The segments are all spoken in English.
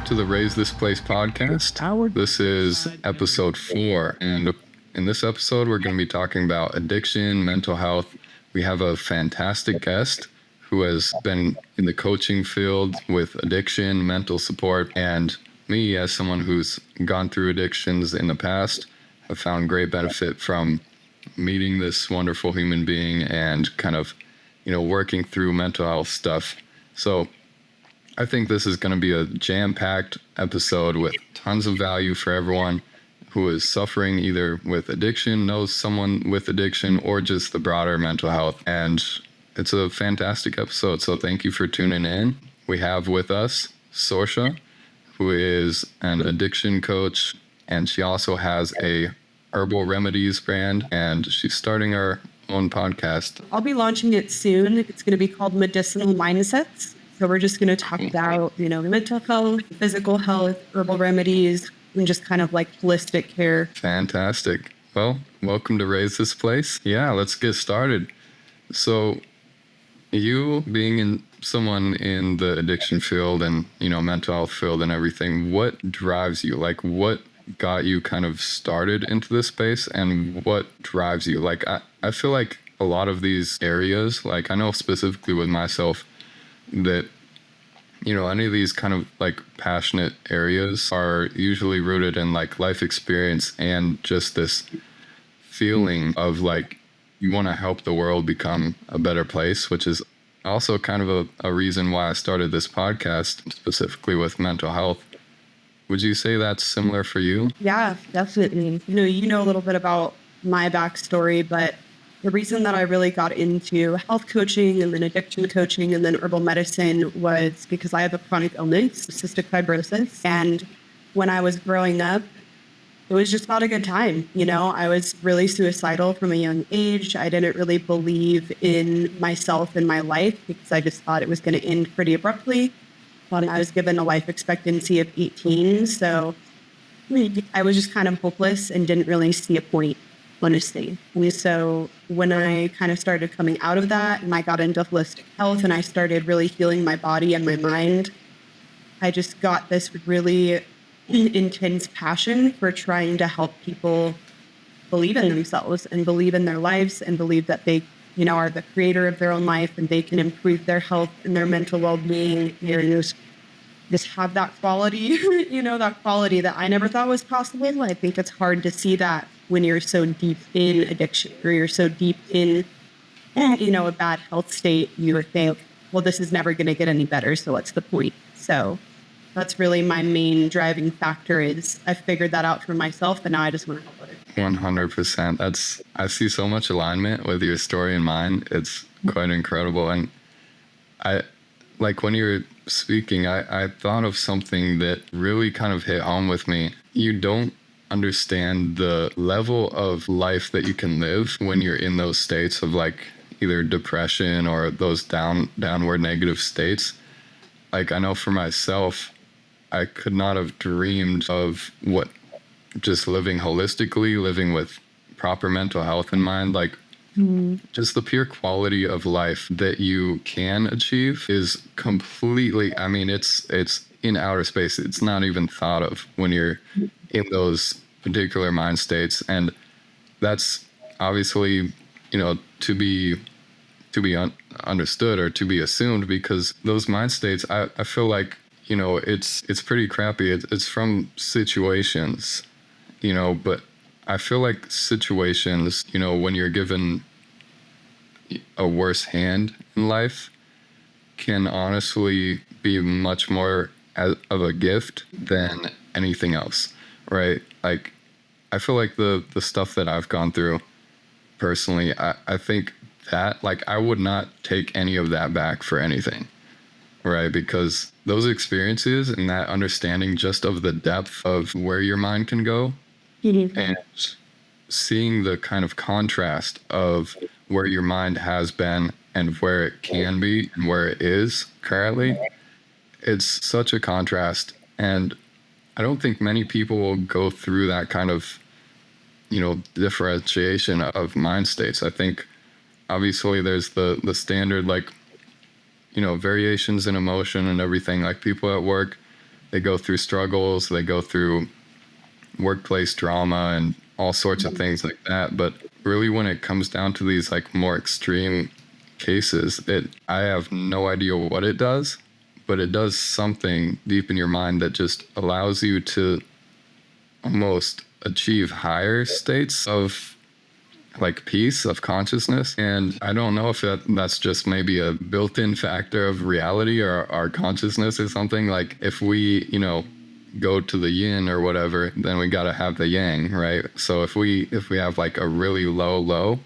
welcome to the Raise This Place podcast. This is episode 4, and in this episode, we're going to be talking about addiction, mental health. We have a fantastic guest who has been in the coaching field with addiction, mental support, and me, as someone who's gone through addictions in the past, have found great benefit from meeting this wonderful human being and kind of, working through mental health stuff. So I think this is going to be a jam-packed episode with tons of value for everyone who is suffering either with addiction, knows someone with addiction, or just the broader mental health. And it's a fantastic episode, so thank you for tuning in. We have with us Sorcha, who is an addiction coach, and she also has a herbal remedies brand, and she's starting her own podcast. I'll be launching it soon. It's going to be called Medicinal Mindsets. So we're just going to talk about, mental health, physical health, herbal remedies, and just kind of like holistic care. Fantastic. Well, welcome to Raise This Place. Yeah, let's get started. So you being someone in the addiction field and, mental health field and everything, what drives you? Like, what got you kind of started into this space, and what drives you? Like, I feel like a lot of these areas, like I know specifically with myself that, any of these kind of like passionate areas are usually rooted in like life experience and just this feeling of like you want to help the world become a better place, which is also kind of a reason why I started this podcast specifically with mental health. Would you say that's similar for you? Yeah, definitely. You know a little bit about my backstory, but the reason that I really got into health coaching and then addiction coaching and then herbal medicine was because I have a chronic illness, cystic fibrosis. And when I was growing up, it was just not a good time. I was really suicidal from a young age. I didn't really believe in myself and my life because I just thought it was going to end pretty abruptly. I was given a life expectancy of 18, so I was just kind of hopeless and didn't really see a point, honestly. And so when I kind of started coming out of that and I got into holistic health and I started really healing my body and my mind, I just got this really intense passion for trying to help people believe in themselves and believe in their lives and believe that they are the creator of their own life and they can improve their health and their mental well-being and just have that quality, that quality that I never thought was possible. I think it's hard to see that when you're so deep in addiction or you're so deep in, a bad health state. You think, well, this is never going to get any better, so what's the point? So that's really my main driving factor is I figured that out for myself, and now I just want to help others. 100%. I see so much alignment with your story and mine. It's quite incredible. And I, like when you were speaking, I thought of something that really kind of hit home with me. You don't understand the level of life that you can live when you're in those states of like either depression or those downward negative states. Like I know for myself, I could not have dreamed of what just living holistically, living with proper mental health in mind, like just the pure quality of life that you can achieve is completely, it's in outer space. It's not even thought of when you're in those particular mind states. And that's obviously, to be understood or to be assumed, because those mind states, I feel like, it's pretty crappy. It's from situations, but I feel like situations, when you're given a worse hand in life can honestly be much more of a gift than anything else, right? Like, I feel like the stuff that I've gone through personally, I think that, like, I would not take any of that back for anything, right? Because those experiences and that understanding just of the depth of where your mind can go and seeing the kind of contrast of where your mind has been and where it can be and where it is currently, it's such a contrast. And I don't think many people will go through that kind of, differentiation of mind states. I think obviously there's the standard, like, variations in emotion and everything. Like people at work they go through struggles, they go through workplace drama and all sorts of things like that. But really, when it comes down to these like more extreme cases, I have no idea what it does, but it does something deep in your mind that just allows you to almost achieve higher states of like peace of consciousness. And I don't know if that's just maybe a built-in factor of reality or our consciousness or something. Like if we, go to the yin or whatever, then we got to have the yang, right? So if we have like a really low,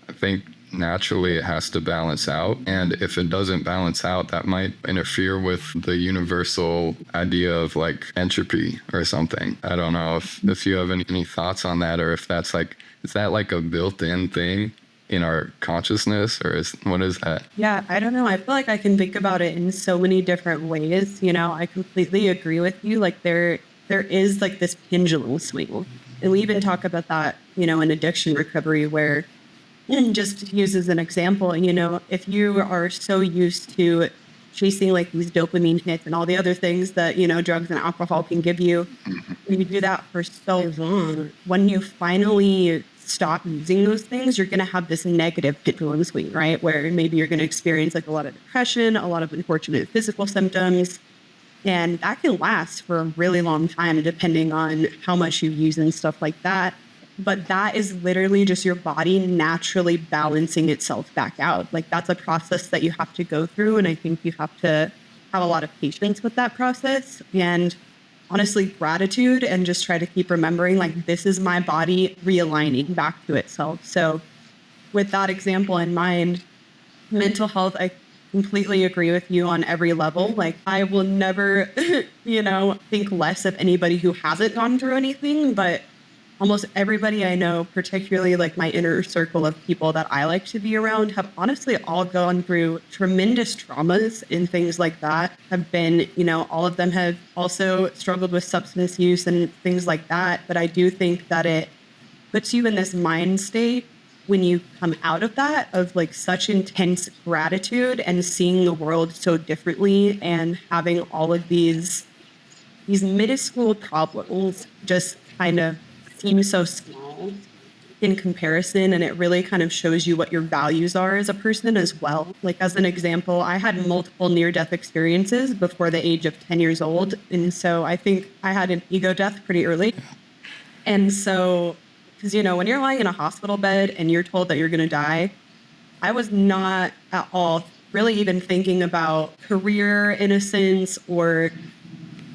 I think naturally it has to balance out. And if it doesn't balance out, that might interfere with the universal idea of like entropy or something. I don't know if you have any thoughts on that, or if that's like, is that like a built-in thing in our consciousness, or what is that? Yeah, I don't know. I feel like I can think about it in so many different ways. I completely agree with you. Like there is like this pendulum swing. And we even talk about that, in addiction recovery, where, and just to use as an example, if you are so used to chasing like these dopamine hits and all the other things that, drugs and alcohol can give you, when you do that for so long, when you finally stop using those things, you're going to have this negative pendulum swing, right? Where maybe you're going to experience like a lot of depression, a lot of unfortunate physical symptoms. And that can last for a really long time, depending on how much you use and stuff like that. But that is literally just your body naturally balancing itself back out. Like that's a process that you have to go through. And I think you have to have a lot of patience with that process. And honestly, gratitude, and just try to keep remembering, like, this is my body realigning back to itself. So with that example in mind, mental health, I completely agree with you on every level. Like, I will never, think less of anybody who hasn't gone through anything, but almost everybody I know, particularly like my inner circle of people that I like to be around, have honestly all gone through tremendous traumas and things like that. Have been, all of them have also struggled with substance use and things like that. But I do think that it puts you in this mind state when you come out of that, of like such intense gratitude and seeing the world so differently, and having all of these minuscule problems just kind of seem so small in comparison. And it really kind of shows you what your values are as a person as well. Like as an example, I had multiple near-death experiences before the age of 10 years old. And so I think I had an ego death pretty early. And so, because, when you're lying in a hospital bed and you're told that you're going to die, I was not at all really even thinking about career innocence or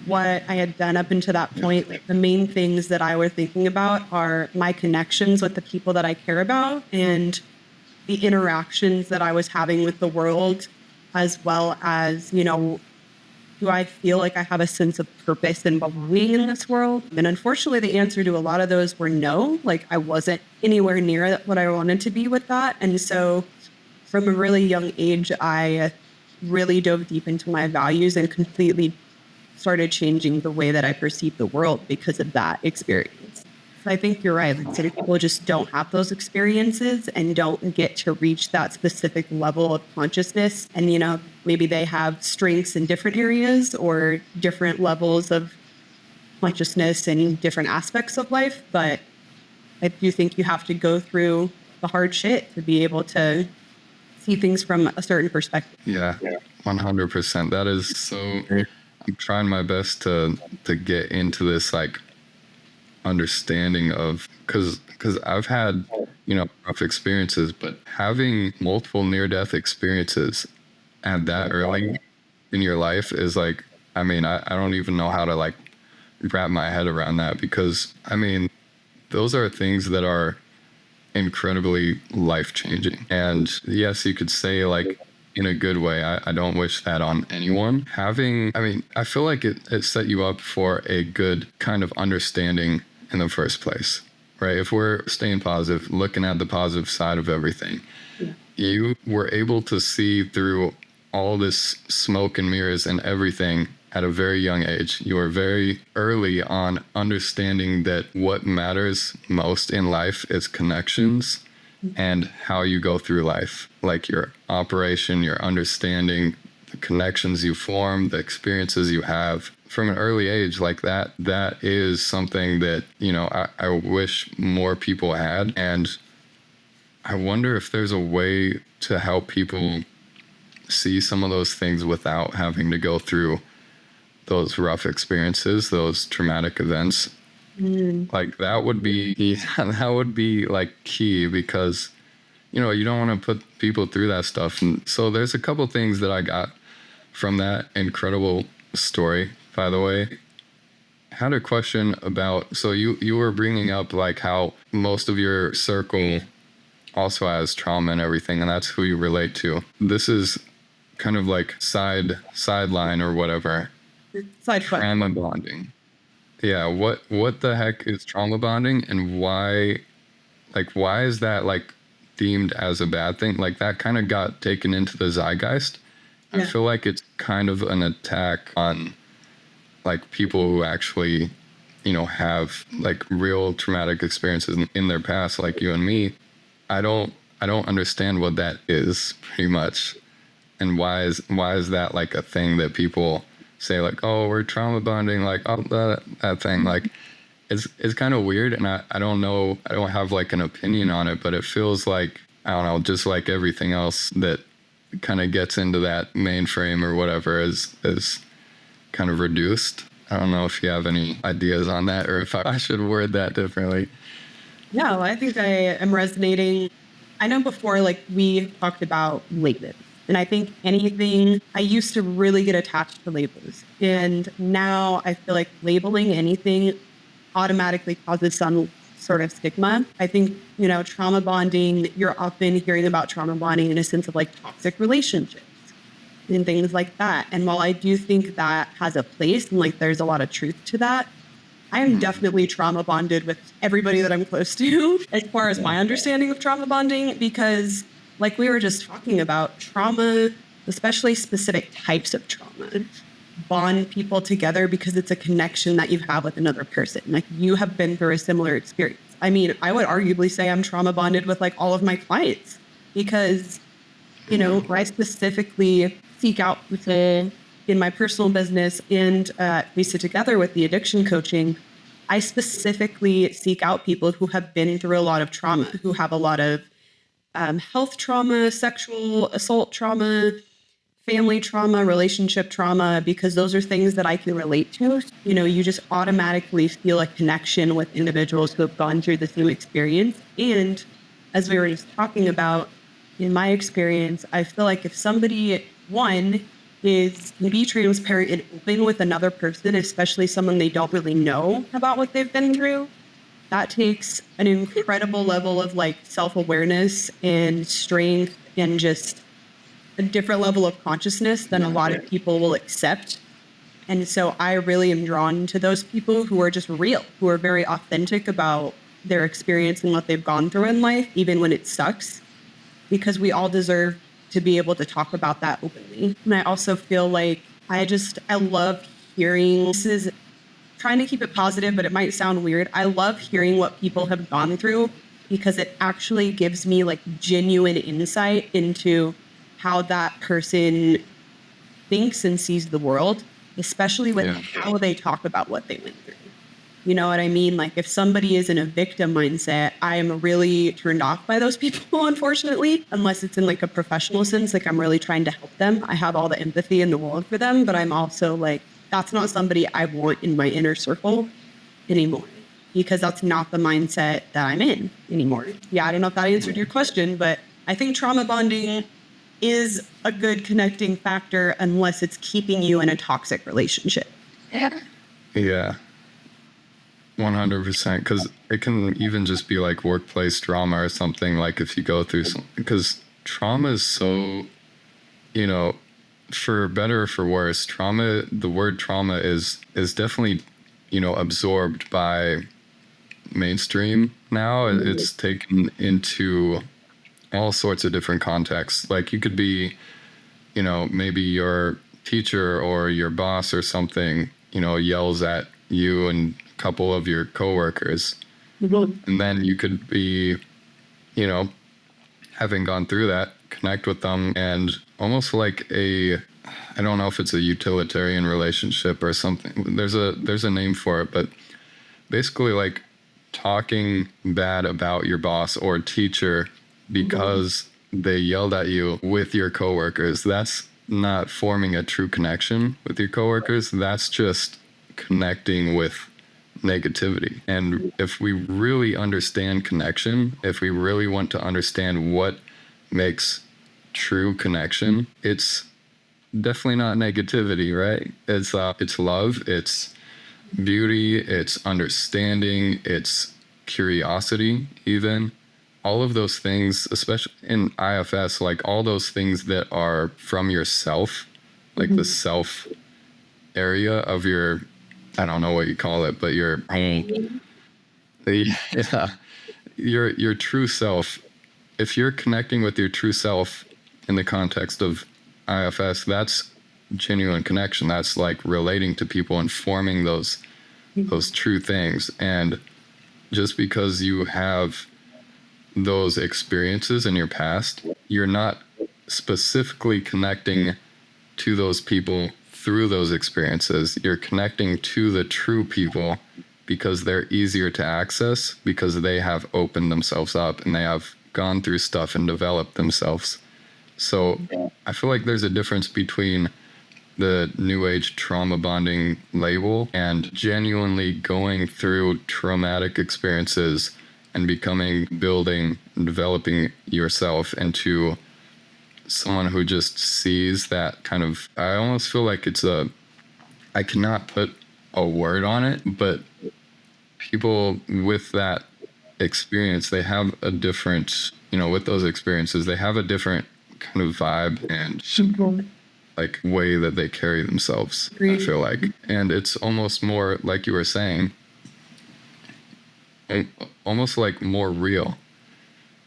what I had done up until that point. Like the main things that I was thinking about are my connections with the people that I care about and the interactions that I was having with the world, as well as, do I feel like I have a sense of purpose and belonging in this world? And unfortunately, the answer to a lot of those were no. Like I wasn't anywhere near what I wanted to be with that. And so from a really young age, I really dove deep into my values and completely started changing the way that I perceive the world because of that experience. So I think you're right. Like some people just don't have those experiences and don't get to reach that specific level of consciousness. And, maybe they have strengths in different areas or different levels of consciousness in different aspects of life. But I do think you have to go through the hard shit to be able to see things from a certain perspective. Yeah, 100%. That is so... I'm trying my best to get into this like understanding of, because I've had rough experiences, but having multiple near-death experiences at that early in your life is like, I don't even know how to like wrap my head around that, because those are things that are incredibly life-changing. And yes, you could say like, in a good way, I don't wish that on anyone. I feel like it set you up for a good kind of understanding in the first place, right? If we're staying positive, looking at the positive side of everything, you were able to see through all this smoke and mirrors and everything at a very young age. You were very early on understanding that what matters most in life is connections and how you go through life, like your operation, your understanding, the connections you form, the experiences you have, from an early age, like that is something that, I wish more people had. And I wonder if there's a way to help people see some of those things without having to go through those rough experiences, those traumatic events. Like that would be like key, because you don't want to put people through that stuff. And so there's a couple things that I got from that incredible story, by the way. I had a question about, so you were bringing up like how most of your circle also has trauma and everything, and that's who you relate to. This is kind of like sideline or whatever. Side foot. Trauma bonding. Yeah, what the heck is trauma bonding, and why is that like deemed as a bad thing? Like that kind of got taken into the zeitgeist. Yeah. I feel like it's kind of an attack on like people who actually, have like real traumatic experiences in their past, like you and me. I don't understand what that is, pretty much. And why is that like a thing that people say, like, oh, we're trauma bonding, like, oh, that thing, like, it's kind of weird. And I don't know, I don't have like an opinion on it, but it feels like, I don't know, just like everything else that kind of gets into that mainframe or whatever is kind of reduced. I don't know if you have any ideas on that, or if I should word that differently. Yeah, well, I think I am resonating. I know before, like, we talked about labels. And I think I used to really get attached to labels. And now I feel like labeling anything automatically causes some sort of stigma. I think, trauma bonding, you're often hearing about trauma bonding in a sense of like toxic relationships and things like that. And while I do think that has a place and like there's a lot of truth to that, I am definitely trauma bonded with everybody that I'm close to as far as my understanding of trauma bonding, because like we were just talking about, trauma, especially specific types of trauma, bond people together because it's a connection that you have with another person. Like you have been through a similar experience. I mean, I would arguably say I'm trauma bonded with like all of my clients because, I specifically seek out people in my personal business, and we sit together with the addiction coaching. I specifically seek out people who have been through a lot of trauma, who have a lot of health trauma, sexual assault trauma, family trauma, relationship trauma, because those are things that I can relate to. You just automatically feel a connection with individuals who have gone through the same experience. And as we were just talking about, in my experience, I feel like if somebody, one, is can be transparent and open with another person, especially someone they don't really know about what they've been through, that takes an incredible level of like self-awareness and strength and just a different level of consciousness than a lot of people will accept. And so I really am drawn to those people who are just real, who are very authentic about their experience and what they've gone through in life, even when it sucks, because we all deserve to be able to talk about that openly. And I also feel like I love hearing, this is trying to keep it positive, but it might sound weird. I love hearing what people have gone through because it actually gives me like genuine insight into how that person thinks and sees the world, especially with how they talk about what they went through. You know what I mean? Like if somebody is in a victim mindset, I am really turned off by those people, unfortunately, unless it's in like a professional sense. Like I'm really trying to help them. I have all the empathy in the world for them, but I'm also like, that's not somebody I want in my inner circle anymore, because that's not the mindset that I'm in anymore. Yeah, I don't know if that answered your question, but I think trauma bonding is a good connecting factor unless it's keeping you in a toxic relationship. Yeah. 100%, because it can even just be like workplace trauma or something, like if you go through some, because trauma is so, for better or for worse, the word trauma is definitely, absorbed by mainstream now. It's taken into all sorts of different contexts. Like you could be, maybe your teacher or your boss or something, yells at you and couple of your coworkers, and then you could be, having gone through that, connect with them, and almost like I don't know if it's a utilitarian relationship or something. There's a name for it, but basically like talking bad about your boss or teacher because they yelled at you with your coworkers. That's not forming a true connection with your coworkers. That's just connecting with negativity. And if we really understand connection, if we really want to understand what makes true connection, it's definitely not negativity, right? It's love, it's beauty, it's understanding, it's curiosity, even. All of those things, especially in IFS, like all those things that are from yourself, like the self area of your, I don't know what you call it, but your yeah, your true self. If you're connecting with your true self in the context of IFS, that's genuine connection. That's like relating to people and forming those true things. And just because you have those experiences in your past, you're not specifically connecting to those people through those experiences. You're connecting to the true people because they're easier to access, because they have opened themselves up and they have gone through stuff and developed themselves. So I feel like there's a difference between the New Age trauma bonding label and genuinely going through traumatic experiences and building, and developing yourself into someone who just sees that kind of, I almost feel like I cannot put a word on it, but people with that experience, they have a different, with those experiences, they have a different kind of vibe and like way that they carry themselves, I feel like. And it's almost more, like you were saying, almost like more real.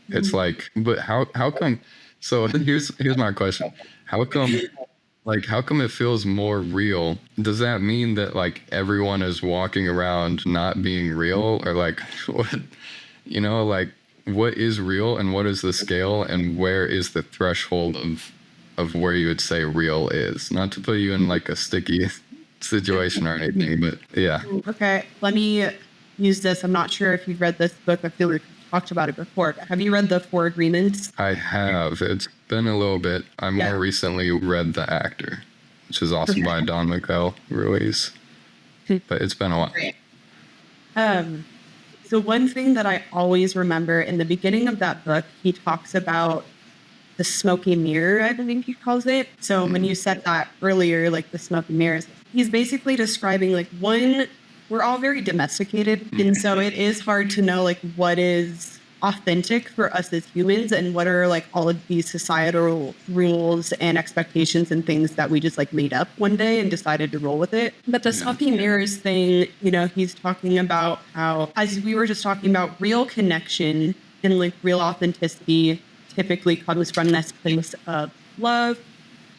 It's like, but how come, so here's my question. How come it feels more real? Does that mean that like everyone is walking around not being real, or like what, like what is real and what is the scale and where is the threshold of where you would say real is? Not to put you in like a sticky situation or anything, but yeah. Okay, let me use this. I'm not sure if you've read this book. I feel like we've talked about it before. Have you read The Four Agreements? I have. It's been a little bit. I more recently read The Actor, which is also by Don Miguel Ruiz. But it's been a while. So one thing that I always remember in the beginning of that book, he talks about the smoky mirror, I think he calls it. So when you said that earlier, like the smoky mirrors, he's basically describing like we're all very domesticated. And so it is hard to know like what is authentic for us as humans and what are like all of these societal rules and expectations and things that we just like made up one day and decided to roll with it. But the smoky mirrors thing, he's talking about how, as we were just talking about, real connection and like real authenticity typically comes from this place of love,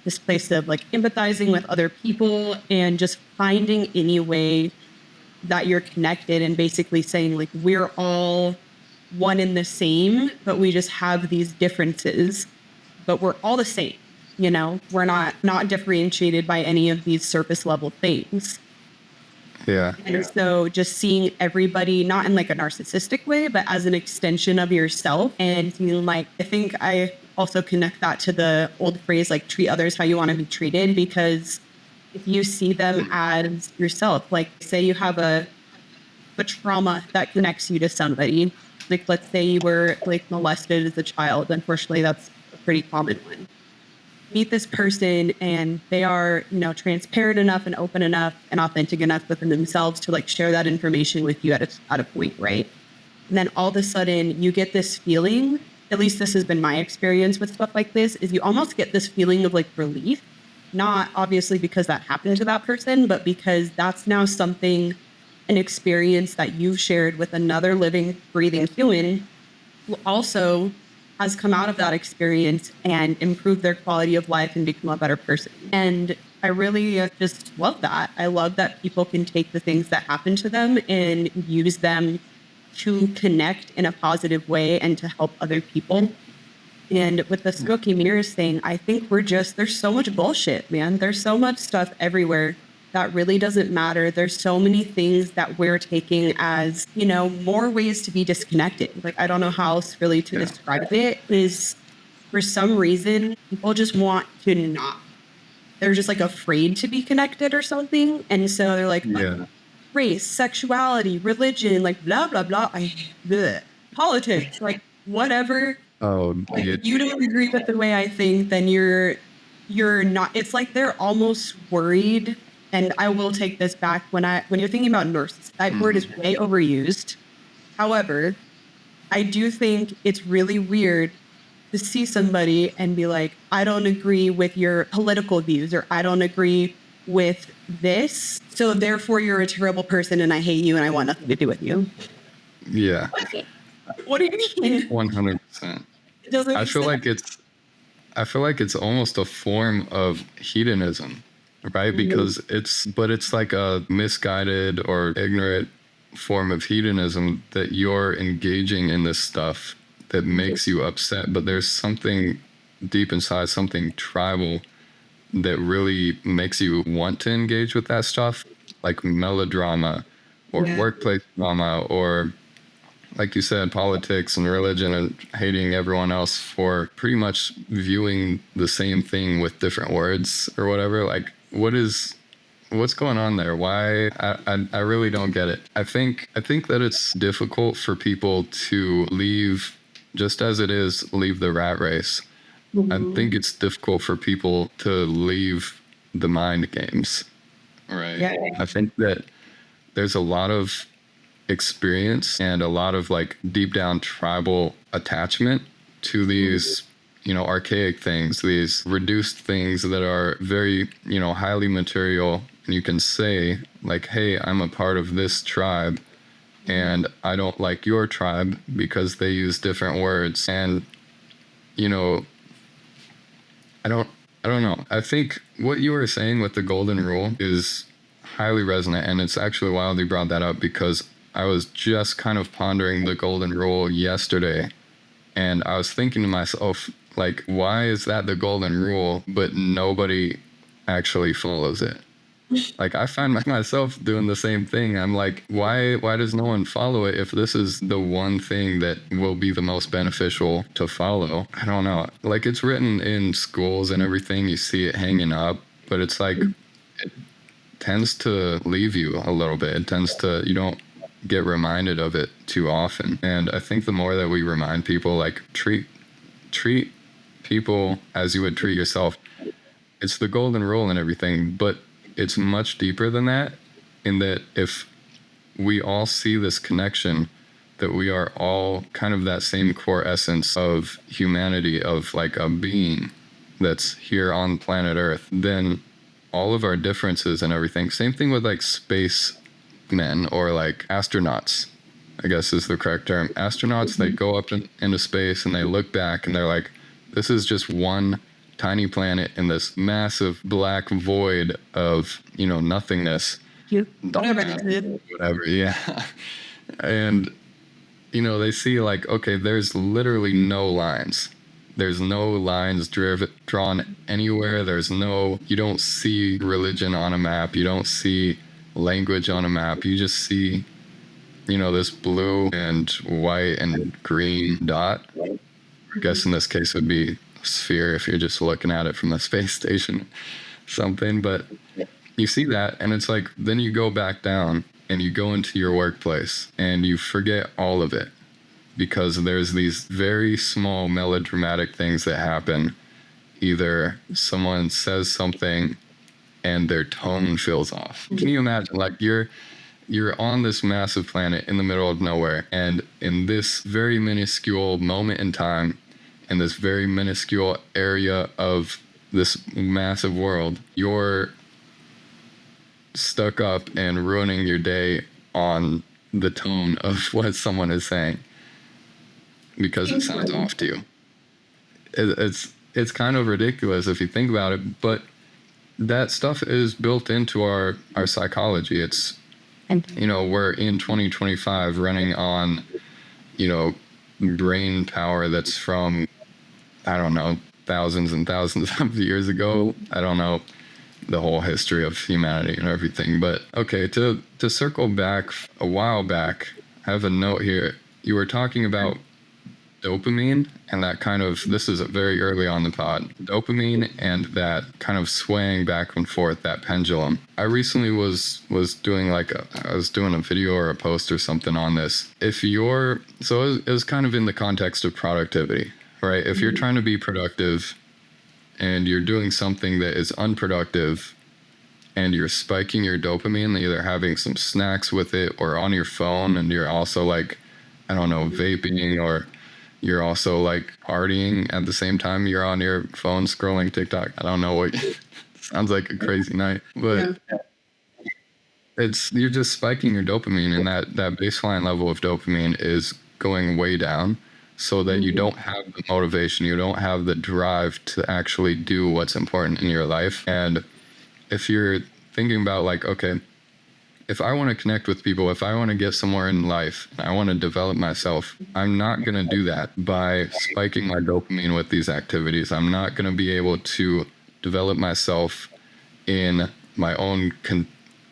this place of like empathizing with other people and just finding any way that you're connected and basically saying like we're all one and the same, but we just have these differences, but we're all the same. We're not differentiated by any of these surface level things. Yeah. And so just seeing everybody, not in like a narcissistic way, but as an extension of yourself and feeling like, I think I also connect that to the old phrase, like treat others how you want to be treated, because if you see them as yourself, like say you have a trauma that connects you to somebody, like let's say you were like molested as a child. Unfortunately, that's a pretty common one. Meet this person and they are, transparent enough and open enough and authentic enough within themselves to like share that information with you at a point, right? And then all of a sudden you get this feeling, at least this has been my experience with stuff like this, is you almost get this feeling of like relief, not obviously because that happened to that person, but because that's now something, an experience that you've shared with another living, breathing human who also has come out of that experience and improved their quality of life and become a better person. And I really just love that. I love that people can take the things that happen to them and use them to connect in a positive way and to help other people. And with the smoky mirrors thing, I think there's so much bullshit, man. There's so much stuff everywhere that really doesn't matter. There's so many things that we're taking as, more ways to be disconnected. Like, I don't know how else really to describe it, is for some reason, people just want to not. They're just like afraid to be connected or something. And so they're like, Yeah. race, sexuality, religion, like blah, blah, blah. Bleh. Politics, like whatever. Oh, Like, yeah. if you don't agree with the way I think, then you're not. It's like they're almost worried. And I will take this back when you're thinking about nurses, that word is way overused. However, I do think it's really weird to see somebody and be like, I don't agree with your political views, or I don't agree with this, so therefore you're a terrible person and I hate you and I want nothing to do with you. Yeah. What do you mean? 100%. It doesn't I make feel sense. like it's almost a form of hedonism, right? Because it's like a misguided or ignorant form of hedonism that you're engaging in this stuff that makes you upset. But there's something deep inside, something tribal that really makes you want to engage with that stuff, like melodrama or workplace drama, or like you said, politics and religion, and hating everyone else for pretty much viewing the same thing with different words or whatever. Like, what's going on there? Why? I really don't get it. I think that it's difficult for people to leave, just as it is, leave the rat race. I think it's difficult for people to leave the mind games, right? Yeah. I think that there's a lot of experience and a lot of like deep down tribal attachment to these, archaic things, these reduced things that are very, highly material. And you can say like, hey, I'm a part of this tribe and I don't like your tribe because they use different words. And, I don't know. I think what you were saying with the golden rule is highly resonant, and it's actually wild you brought that up, because I was just kind of pondering the golden rule yesterday, and I was thinking to myself, like, why is that the golden rule, but nobody actually follows it? Like, I find myself doing the same thing. I'm like, why does no one follow it if this is the one thing that will be the most beneficial to follow? I don't know. Like, it's written in schools and everything. You see it hanging up, but it's like, it tends to leave you a little bit. It tends to, you don't get reminded of it too often. And I think the more that we remind people, like, treat people as you would treat yourself. It's the golden rule and everything, but it's much deeper than that, in that if we all see this connection, that we are all kind of that same core essence of humanity, of like a being that's here on planet Earth, then all of our differences and everything, same thing with like space men or like astronauts, I guess is the correct term. Astronauts, they go up into space and they look back and they're like, this is just one tiny planet in this massive black void of, nothingness. Whatever, yeah. And, they see like, okay, there's literally no lines. There's no lines drawn anywhere. You don't see religion on a map. You don't see language on a map. You just see, this blue and white and green dot. I guess in this case it would be a sphere if you're just looking at it from the space station, something. But you see that, and it's like, then you go back down and you go into your workplace and you forget all of it, because there's these very small melodramatic things that happen. Either someone says something and their tone feels off. Can you imagine, like, you're on this massive planet in the middle of nowhere, and in this very minuscule moment in time, in this very minuscule area of this massive world, you're stuck up and ruining your day on the tone of what someone is saying because it sounds off to you. It's kind of ridiculous if you think about it, but that stuff is built into our psychology. It's, we're in 2025 running on, brain power that's from I don't know, thousands and thousands of years ago. I don't know the whole history of humanity and everything. But okay, to circle back a while back, I have a note here. You were talking about dopamine and that kind of, this is very early on the pod, dopamine and that kind of swaying back and forth, that pendulum. I recently was doing I was doing a video or a post or something on this. So it was kind of in the context of productivity, right? If you're trying to be productive and you're doing something that is unproductive and you're spiking your dopamine, either having some snacks with it or on your phone, and you're also like, I don't know, vaping, or you're also like partying at the same time you're on your phone scrolling TikTok. I don't know what sounds like a crazy night, but you're just spiking your dopamine, and that baseline level of dopamine is going way down, so that you don't have the motivation, you don't have the drive to actually do what's important in your life. And if you're thinking about like, okay, if I want to connect with people, if I want to get somewhere in life, I want to develop myself, I'm not going to do that by spiking my dopamine with these activities. I'm not going to be able to develop myself in my own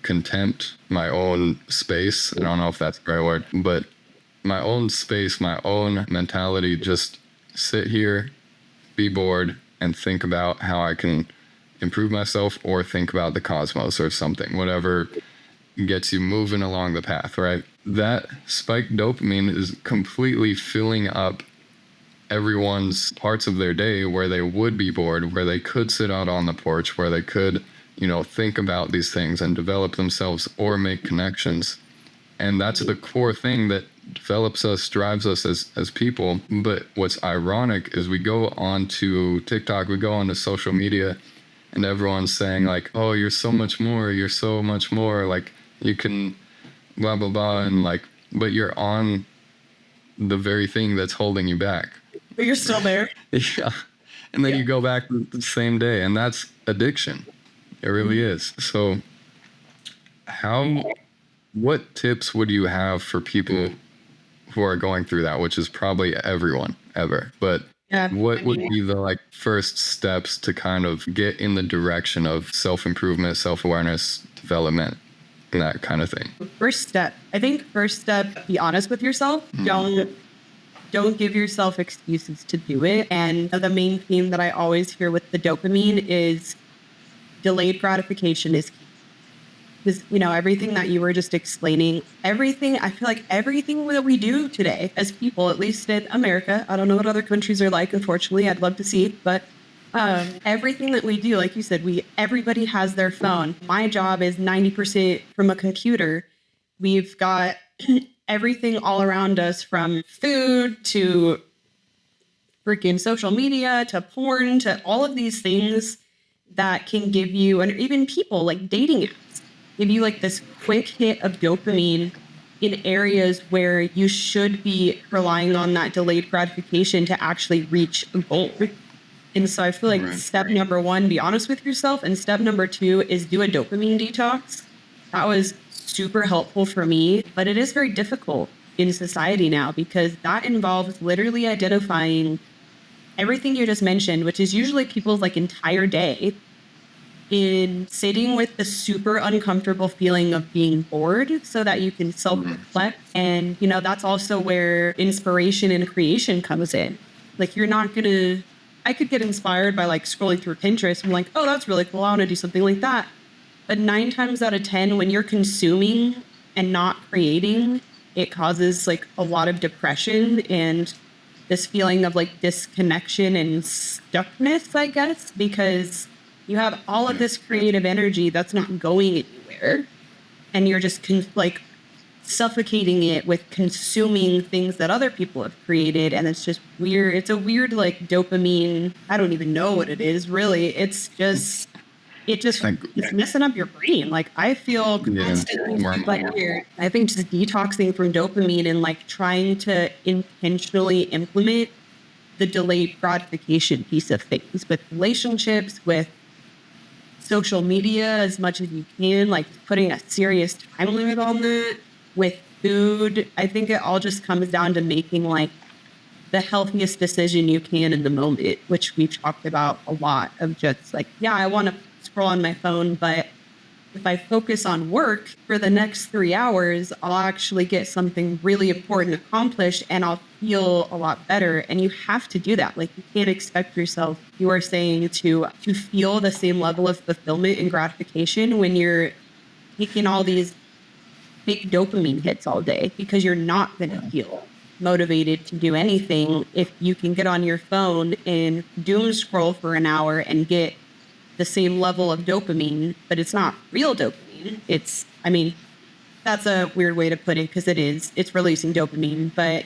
contempt, my own space. I don't know if that's the right word, but my own space, my own mentality, just sit here, be bored, and think about how I can improve myself, or think about the cosmos or something, whatever gets you moving along the path, right? That spiked dopamine is completely filling up everyone's parts of their day where they would be bored, where they could sit out on the porch, where they could, think about these things and develop themselves or make connections. And that's the core thing that develops us, drives us as people. But what's ironic is we go on to TikTok, we go on to social media, and everyone's saying like, oh, you're so much more, like you can blah, blah, blah. And like, but you're on the very thing that's holding you back. But you're still there. Yeah. And then you go back the same day, and that's addiction. It really is. So what tips would you have for people who are going through that, which is probably everyone ever, but what would be the first steps to kind of get in the direction of self-improvement, self-awareness, development, and that kind of thing? First step, be honest with yourself. Don't give yourself excuses to do it. And the main theme that I always hear with the dopamine is delayed gratification is key. Because, everything that you were just explaining, I feel like everything that we do today as people, at least in America, I don't know what other countries are like, unfortunately, I'd love to see, but everything that we do, like you said, everybody has their phone. My job is 90% from a computer. We've got everything all around us, from food to freaking social media to porn to all of these things that can give you, and even people like dating apps, give you this quick hit of dopamine in areas where you should be relying on that delayed gratification to actually reach a goal. And so I feel like step number one, be honest with yourself. And step number two is do a dopamine detox. That was super helpful for me, but it is very difficult in society now, because that involves literally identifying everything you just mentioned, which is usually people's entire day, in sitting with the super uncomfortable feeling of being bored so that you can self-reflect. And, that's also where inspiration and creation comes in. I could get inspired by scrolling through Pinterest. I'm like, oh, that's really cool, I want to do something like that. But 9 times out of 10, when you're consuming and not creating, it causes a lot of depression and this feeling of disconnection and stuckness, I guess, because you have all of this creative energy that's not going anywhere, and you're just suffocating it with consuming things that other people have created. And it's just weird. It's a weird dopamine. I don't even know what it is really. It's messing up your brain. I feel constantly weird. I think just detoxing from dopamine and trying to intentionally implement the delayed gratification piece of things with relationships, with social media as much as you can, putting a serious time limit on that. With food, I think it all just comes down to making the healthiest decision you can in the moment, which we've talked about a lot of just like, yeah, I want to scroll on my phone, but if I focus on work for the next 3 hours, I'll actually get something really important accomplished and I'll feel a lot better. And you have to do that. Like you can't expect yourself, you are saying, to feel the same level of fulfillment and gratification when you're taking all these big dopamine hits all day, because you're not going to feel motivated to do anything if you can get on your phone and doom scroll for an hour and get the same level of dopamine, but it's not real dopamine. That's a weird way to put it because it's releasing dopamine, but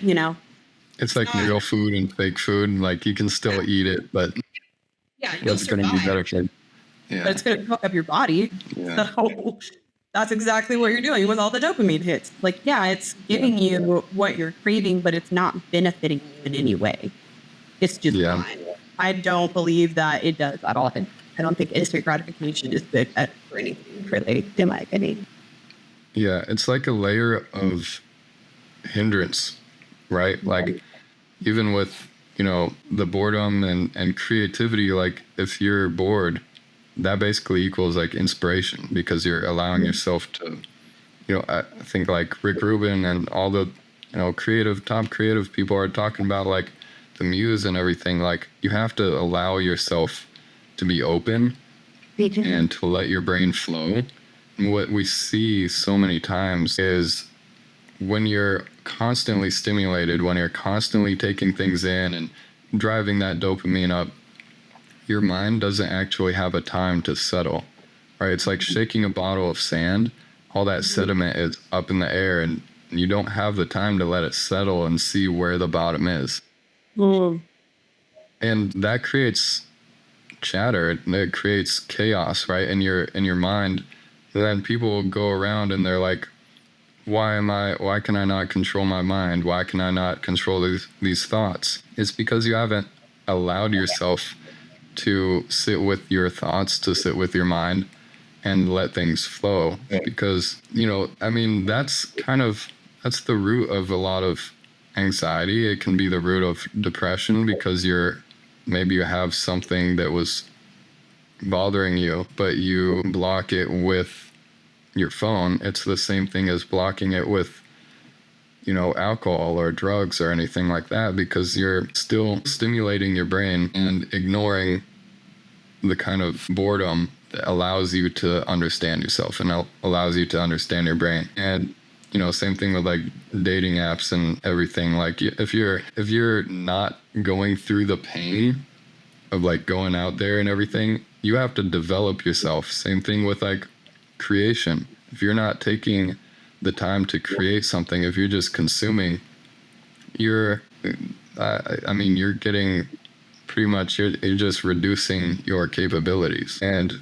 It's like real food and fake food. Like you can still eat it, but it's going to be better for you. But it's going to fuck up your body. Yeah. So that's exactly what you're doing with all the dopamine hits. Like, it's giving you what you're craving, but it's not benefiting you in any way. It's just fine. I don't believe that it does at all. I don't think instant gratification is good for anything, really, in my opinion. Yeah, it's like a layer of hindrance, right? Like even with, the boredom and creativity, like if you're bored, that basically equals like inspiration because you're allowing yourself to, I think like Rick Rubin and all the, top creative people are talking about like the muse and everything. Like you have to allow yourself to be open and to let your brain flow. And what we see so many times is when you're constantly stimulated, when you're constantly taking things in and driving that dopamine up, your mind doesn't actually have a time to settle, right? It's like shaking a bottle of sand. All that sediment is up in the air and you don't have the time to let it settle and see where the bottom is. And that creates chatter. It creates chaos, right? In your mind. And then people will go around and they're like, why can I not control my mind? Why can I not control these thoughts? It's because you haven't allowed yourself to sit with your thoughts, to sit with your mind and let things flow. Because, that's the root of a lot of anxiety. It can be the root of depression because maybe you have something that was bothering you, but you block it with your phone. It's the same thing as blocking it with, alcohol or drugs or anything like that, because you're still stimulating your brain and ignoring the kind of boredom that allows you to understand yourself and allows you to understand your brain. And same thing with like dating apps and everything. Like if you're not going through the pain of like going out there and everything, you have to develop yourself. Same thing with like creation. If you're not taking the time to create something, if you're just consuming, you're getting pretty much, you're just reducing your capabilities. And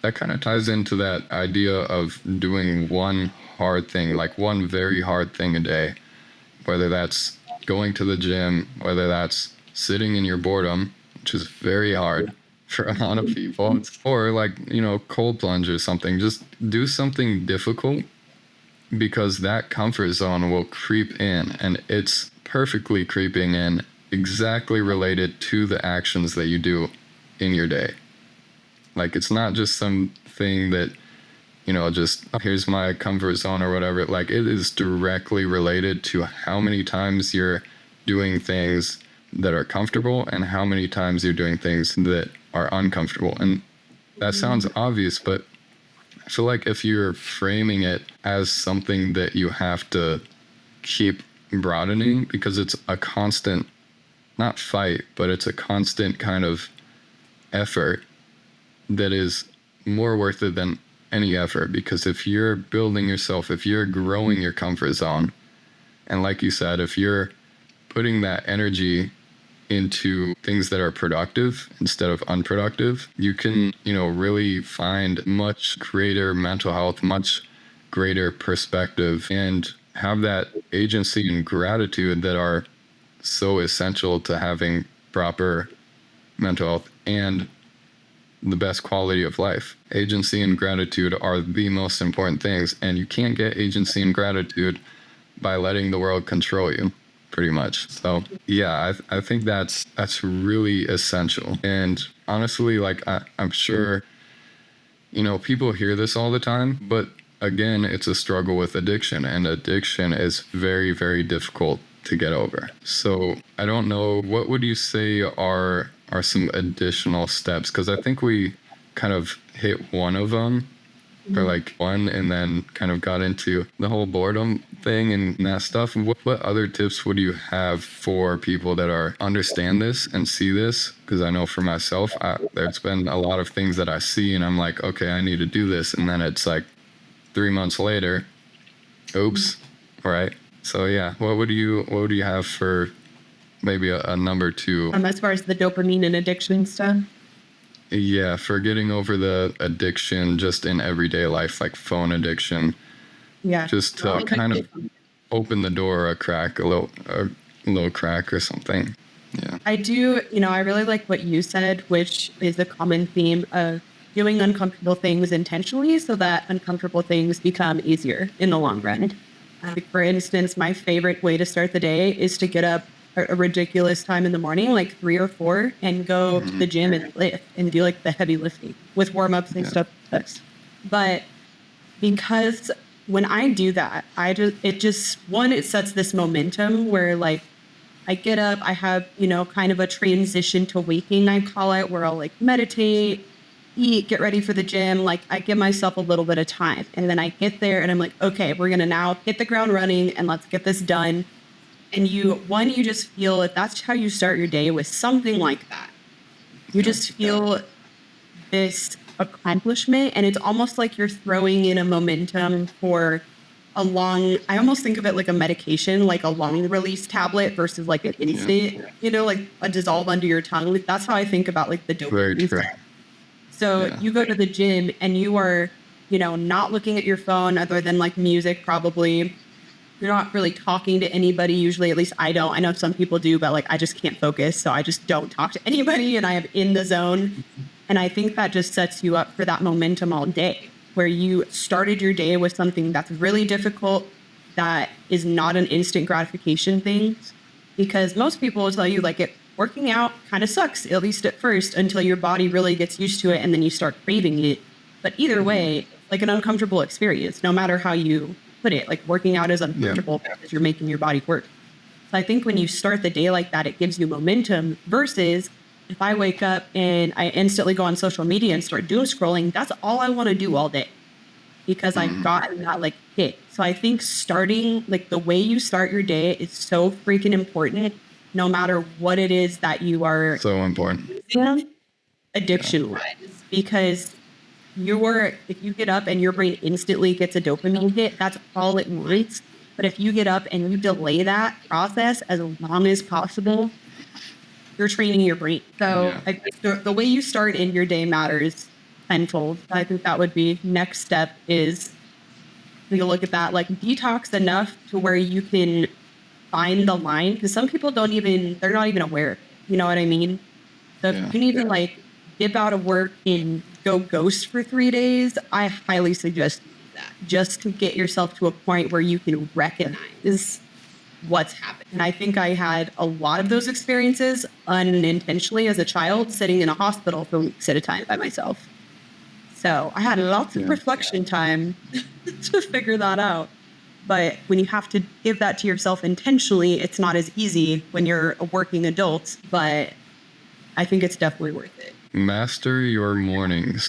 that kind of ties into that idea of doing one hard thing, like one very hard thing a day, whether that's going to the gym, whether that's sitting in your boredom, which is very hard for a lot of people, or like, cold plunge or something. Just do something difficult, because that comfort zone will creep in, and it's perfectly creeping in exactly related to the actions that you do in your day. Like it's not just something that, just here's my comfort zone or whatever. Like it is directly related to how many times you're doing things that are comfortable and how many times you're doing things that are uncomfortable. And that sounds obvious, but I feel like if you're framing it as something that you have to keep broadening, because it's a constant, not fight, but it's a constant kind of effort that is more worth it than any effort. Because if you're building yourself, if you're growing your comfort zone, and like you said, if you're putting that energy into things that are productive instead of unproductive, you can, really find much greater mental health, much greater perspective, and have that agency and gratitude that are so essential to having proper mental health and the best quality of life. Agency and gratitude are the most important things, and you can't get agency and gratitude by letting the world control you. pretty much. So yeah, I think that's really essential. And honestly, like I'm sure, people hear this all the time, but again, it's a struggle with addiction, and addiction is very, very difficult to get over. So I don't know, what would you say are some additional steps? Because I think we kind of hit one of them, or like one, and then kind of got into the whole boredom thing and that stuff. And what other tips would you have for people that understand this and see this? Because I know for myself, there's been a lot of things that I see and I'm like, okay, I need to do this. And then it's like 3 months later, oops, right? So yeah, what would you have for maybe a number two? As far as the dopamine and addiction stuff. Yeah, for getting over the addiction just in everyday life, like phone addiction. Yeah. Just to kind of open the door a little crack or something. Yeah. I do, I really like what you said, which is a common theme of doing uncomfortable things intentionally so that uncomfortable things become easier in the long run. For instance, my favorite way to start the day is to get up a ridiculous time in the morning, like 3 or 4, and go to the gym and lift and do like the heavy lifting with warm-ups and stuff like this. But because when I do that, it sets this momentum where like I get up, I have, kind of a transition to waking, I call it, where I'll like meditate, eat, get ready for the gym. Like I give myself a little bit of time, and then I get there and I'm like, okay, we're going to now hit the ground running and let's get this done. And you just feel that that's how you start your day, with something like that. You just feel this accomplishment, and it's almost like you're throwing in a momentum for I almost think of it like a medication, like a long release tablet versus like an instant, like a dissolve under your tongue. That's how I think about like the dopamine. So you go to the gym and you are, not looking at your phone other than like music, probably. You're not really talking to anybody usually, at least I don't. I know some people do, but like I just can't focus. So I just don't talk to anybody and I am in the zone. And I think that just sets you up for that momentum all day, where you started your day with something that's really difficult, that is not an instant gratification thing. Because most people will tell you like working out kind of sucks, at least at first, until your body really gets used to it and then you start craving it. But either way, like an uncomfortable experience, no matter how you put it, like working out is uncomfortable because you're making your body work. So I think when you start the day like that, it gives you momentum, versus if I wake up and I instantly go on social media and start doom scrolling, that's all I want to do all day because I've gotten that like hit. So I think starting, like the way you start your day is so freaking important, no matter what it is that you are. So important. Addiction-wise, because if you get up and your brain instantly gets a dopamine hit, that's all it needs. But if you get up and you delay that process as long as possible, you're training your brain. So I think the way you start in your day matters tenfold. I think that would be next step, is you look at that, like detox enough to where you can find the line, because some people they're not even aware. You know what I mean? So if you can even like dip out of work and go ghost for 3 days, I highly suggest that, just to get yourself to a point where you can recognize what's happening. And I think I had a lot of those experiences unintentionally as a child, sitting in a hospital for weeks at a time by myself. So I had lots of reflection time to figure that out. But when you have to give that to yourself intentionally, it's not as easy when you're a working adult, but I think it's definitely worth it. Master your mornings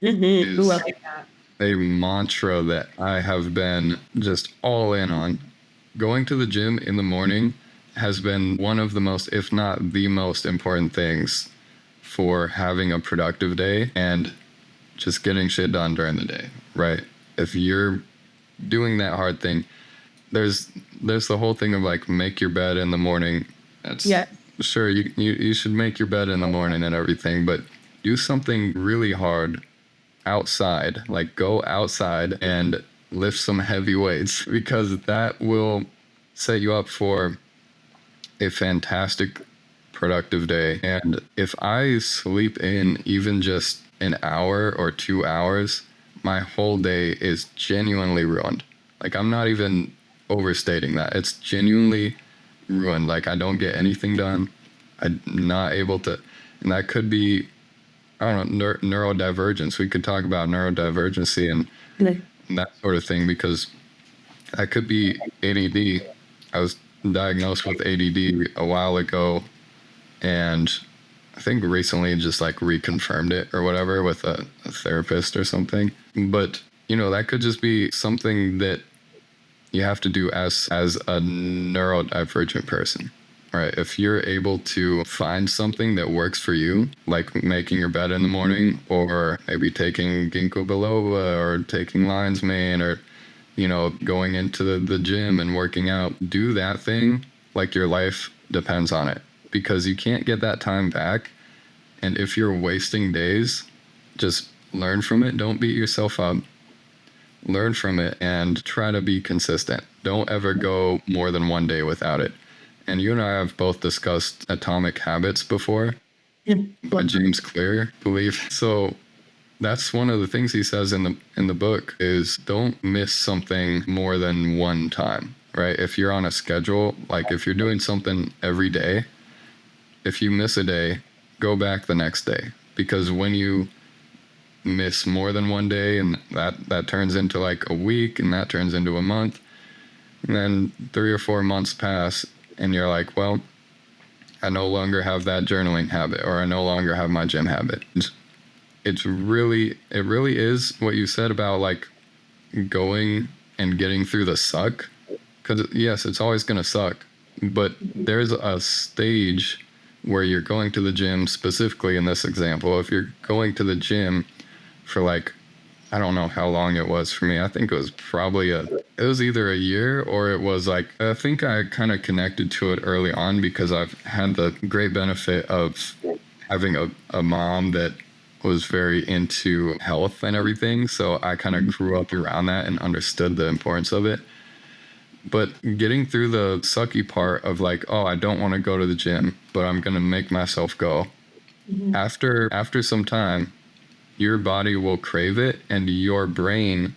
Ooh, I like that. A mantra that I have been just all in on. Going to the gym in the morning has been one of the most, if not the most important things for having a productive day and just getting shit done during the day, right? If you're doing that hard thing, there's the whole thing of like, make your bed in the morning. That's sure, you should make your bed in the morning and everything, but do something really hard outside. Like go outside and lift some heavy weights, because that will set you up for a fantastic productive day. And if I sleep in even just an hour or 2 hours, my whole day is genuinely ruined. Like I'm not even overstating that. It's genuinely ruined. Like I don't get anything done. I'm not able to, and that could be, I don't know, neurodivergence. We could talk about neurodivergency and that sort of thing, because that could be ADD. I was diagnosed with ADD a while ago, and I think recently just like reconfirmed it or whatever with a therapist or something. But, you know, that could just be something that you have to do as a neurodivergent person, right? If you're able to find something that works for you, like making your bed in the morning, or maybe taking ginkgo biloba, or taking lion's mane, or, you know, going into the gym and working out, do that thing like your life depends on it, because you can't get that time back. And if you're wasting days, just learn from it. Don't beat yourself up. Learn from it and try to be consistent. Don't ever go more than one day without it. And you and I have both discussed Atomic Habits before, by James Clear, I believe. So that's one of the things he says in the book is don't miss something more than one time, right? If you're on a schedule, like if you're doing something every day, if you miss a day, go back the next day. Because when you miss more than one day, and that turns into like a week, and that turns into a month, and then 3 or 4 months pass, and you're like, well, I no longer have that journaling habit, or I no longer have my gym habit. It really is what you said about like going and getting through the suck. Because yes, it's always going to suck, but there's a stage where you're going to the gym, specifically in this example, if you're going to the gym for like, I don't know how long it was for me. I think it was probably it was either a year, or it was like, I think I kind of connected to it early on because I've had the great benefit of having a mom that was very into health and everything. So I kind of grew up around that and understood the importance of it. But getting through the sucky part of like, oh, I don't want to go to the gym, but I'm going to make myself go. Mm-hmm. After some time, your body will crave it, and your brain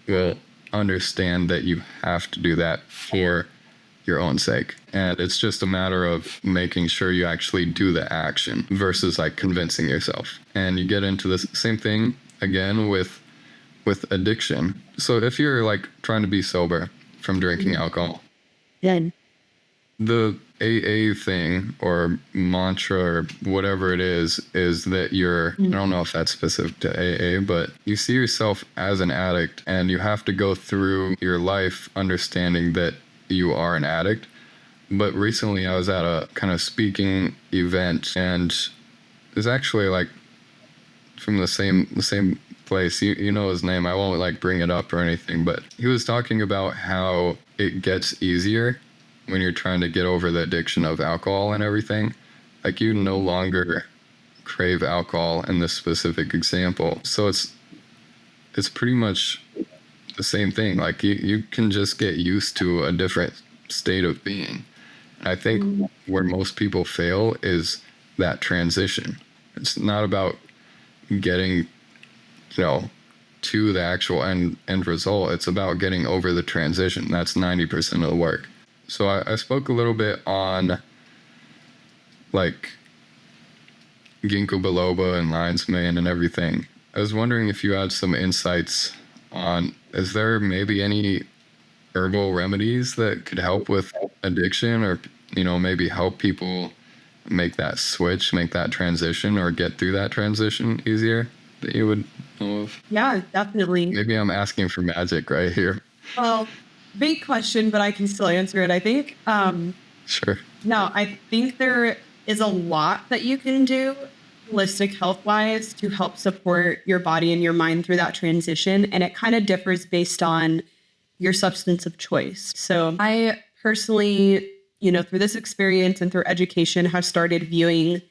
will understand that you have to do that for your own sake. And it's just a matter of making sure you actually do the action versus like convincing yourself. And you get into the same thing again with addiction. So if you're like trying to be sober from drinking alcohol, then the AA thing or mantra or whatever it is that you're, I don't know if that's specific to AA, but you see yourself as an addict, and you have to go through your life understanding that you are an addict. But recently I was at a kind of speaking event, and it's actually like from the same place. You know his name. I won't like bring it up or anything, but he was talking about how it gets easier when you're trying to get over the addiction of alcohol and everything. Like you no longer crave alcohol in this specific example. So it's pretty much the same thing. Like you can just get used to a different state of being. And I think where most people fail is that transition. It's not about getting, to the actual end result. It's about getting over the transition. That's 90% of the work. So I spoke a little bit on like ginkgo biloba and lion's mane and everything. I was wondering if you had some insights on, is there maybe any herbal remedies that could help with addiction, or, maybe help people make that switch, make that transition, or get through that transition easier that you would know of? Yeah, definitely. Maybe I'm asking for magic right here. Well, big question, but I can still answer it, I think. Sure. No, I think there is a lot that you can do holistic health-wise to help support your body and your mind through that transition. And it kind of differs based on your substance of choice. So I personally, through this experience and through education, have started viewing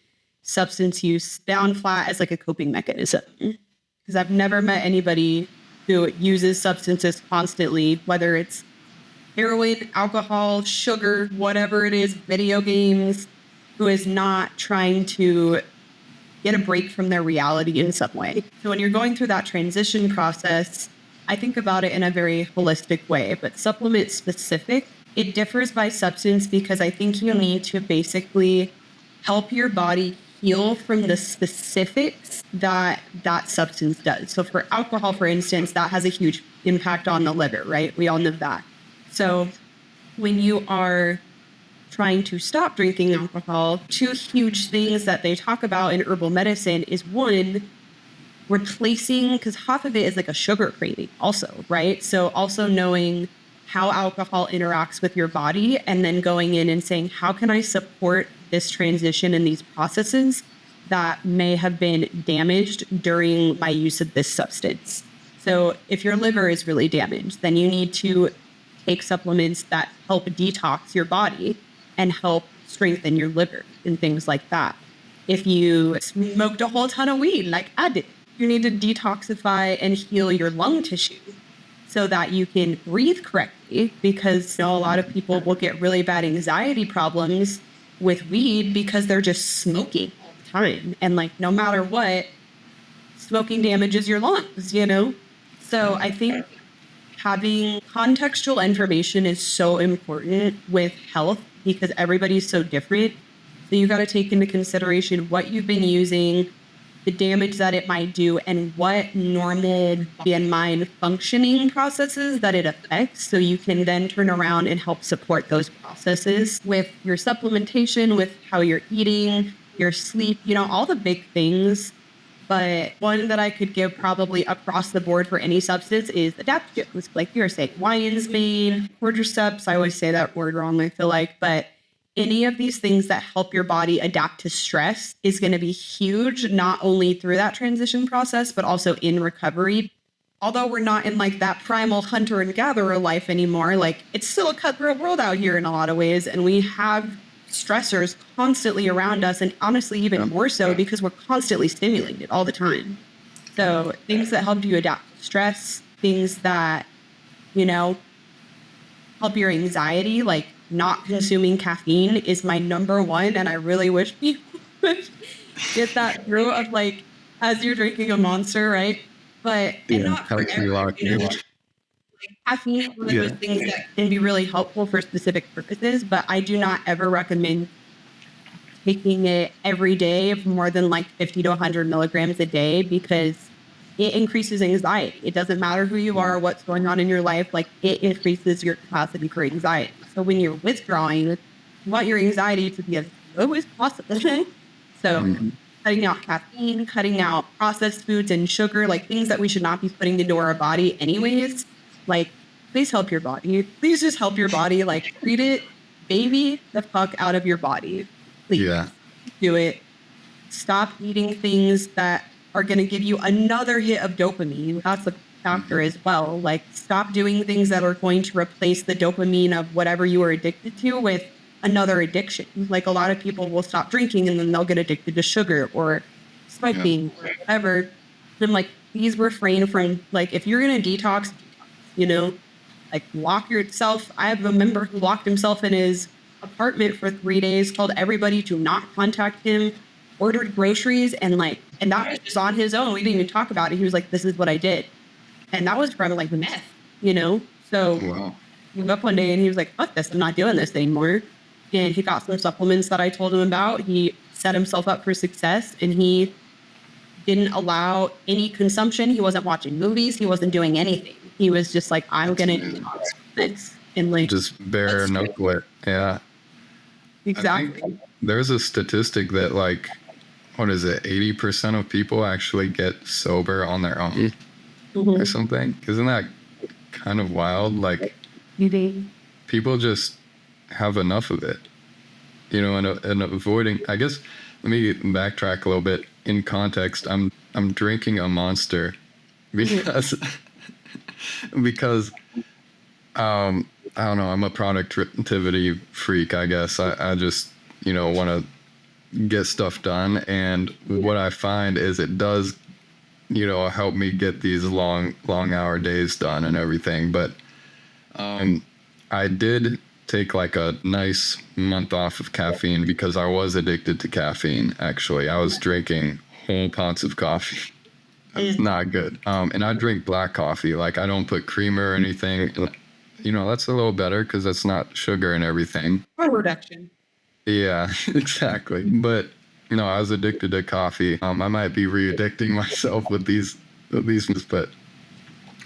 substance use down flat as like a coping mechanism. Because I've never met anybody who uses substances constantly, whether it's heroin, alcohol, sugar, whatever it is, video games, who is not trying to get a break from their reality in some way. So when you're going through that transition process, I think about it in a very holistic way, but supplement specific. It differs by substance because I think you need to basically help your body heal from the specifics that that substance does. So for alcohol, for instance, that has a huge impact on the liver, right? We all know that. So when you are trying to stop drinking alcohol, two huge things that they talk about in herbal medicine is one, replacing, because half of it is like a sugar craving also, right? So also knowing how alcohol interacts with your body and then going in and saying, how can I support this transition and these processes that may have been damaged during my use of this substance? So if your liver is really damaged, then you need to take supplements that help detox your body and help strengthen your liver and things like that. If you smoked a whole ton of weed, like I did, you need to detoxify and heal your lung tissue so that you can breathe correctly, because a lot of people will get really bad anxiety problems with weed because they're just smoking all the time. And like, no matter what, smoking damages your lungs. So I think having contextual information is so important with health because everybody's so different. So you got to take into consideration what you've been using, the damage that it might do, and what normal body and mind functioning processes that it affects. So you can then turn around and help support those processes with your supplementation, with how you're eating, your sleep, all the big things. But one that I could give probably across the board for any substance is adaptogens, like you were saying, lion's mane, cordyceps. I always say that word wrong, I feel like, but any of these things that help your body adapt to stress is going to be huge, not only through that transition process, but also in recovery. Although we're not in like that primal hunter and gatherer life anymore, like it's still a cutthroat world out here in a lot of ways. And we have stressors constantly around us, and honestly, even more so because we're constantly stimulated all the time. So things that help you adapt to stress, things that, help your anxiety, like not consuming caffeine is my number one. And I really wish people would get that through of like, as you're drinking a Monster, right? But and not for everyone, caffeine is one of those things that can be really helpful for specific purposes, but I do not ever recommend taking it every day of more than like 50 to 100 milligrams a day because it increases anxiety. It doesn't matter who you are or what's going on in your life, like it increases your capacity for anxiety. So when you're withdrawing, you want your anxiety to be as low as possible. So cutting out caffeine, cutting out processed foods and sugar, like things that we should not be putting into our body anyways. Like, please help your body. Please just help your body. Like, treat it, baby the fuck out of your body. Please do it. Stop eating things that are going to give you another hit of dopamine. That's a factor as well. Like, stop doing things that are going to replace the dopamine of whatever you were addicted to with another addiction. Like, a lot of people will stop drinking and then they'll get addicted to sugar or smoking or whatever. I'm like, please refrain from, like, if you're going to detox, like lock yourself. I have a member who locked himself in his apartment for 3 days, told everybody to not contact him, ordered groceries, and that was just on his own. We didn't even talk about it. He was like, this is what I did. And that was from like meth, So he woke up one day and he was like, fuck this, I'm not doing this anymore. And he got some supplements that I told him about. He set himself up for success and he didn't allow any consumption. He wasn't watching movies. He wasn't doing anything. He was just like, I'm going to do this. And like, just bare knuckle it. Yeah. Exactly. There's a statistic that like, what is it? 80% of people actually get sober on their own or something. Isn't that kind of wild? Like people just have enough of it, and avoiding, I guess, let me backtrack a little bit. In context, I'm drinking a Monster because I don't know, I'm a productivity freak, I guess. I just want to get stuff done, and what I find is it does help me get these long hour days done and everything. But I did take like a nice month off of caffeine because I was addicted to caffeine. Actually, I was drinking whole pots of coffee. That's not good. And I drink black coffee. Like I don't put creamer or anything. that's a little better because that's not sugar and everything. Harm reduction. Yeah, exactly. But I was addicted to coffee. I might be re-addicting myself with these, but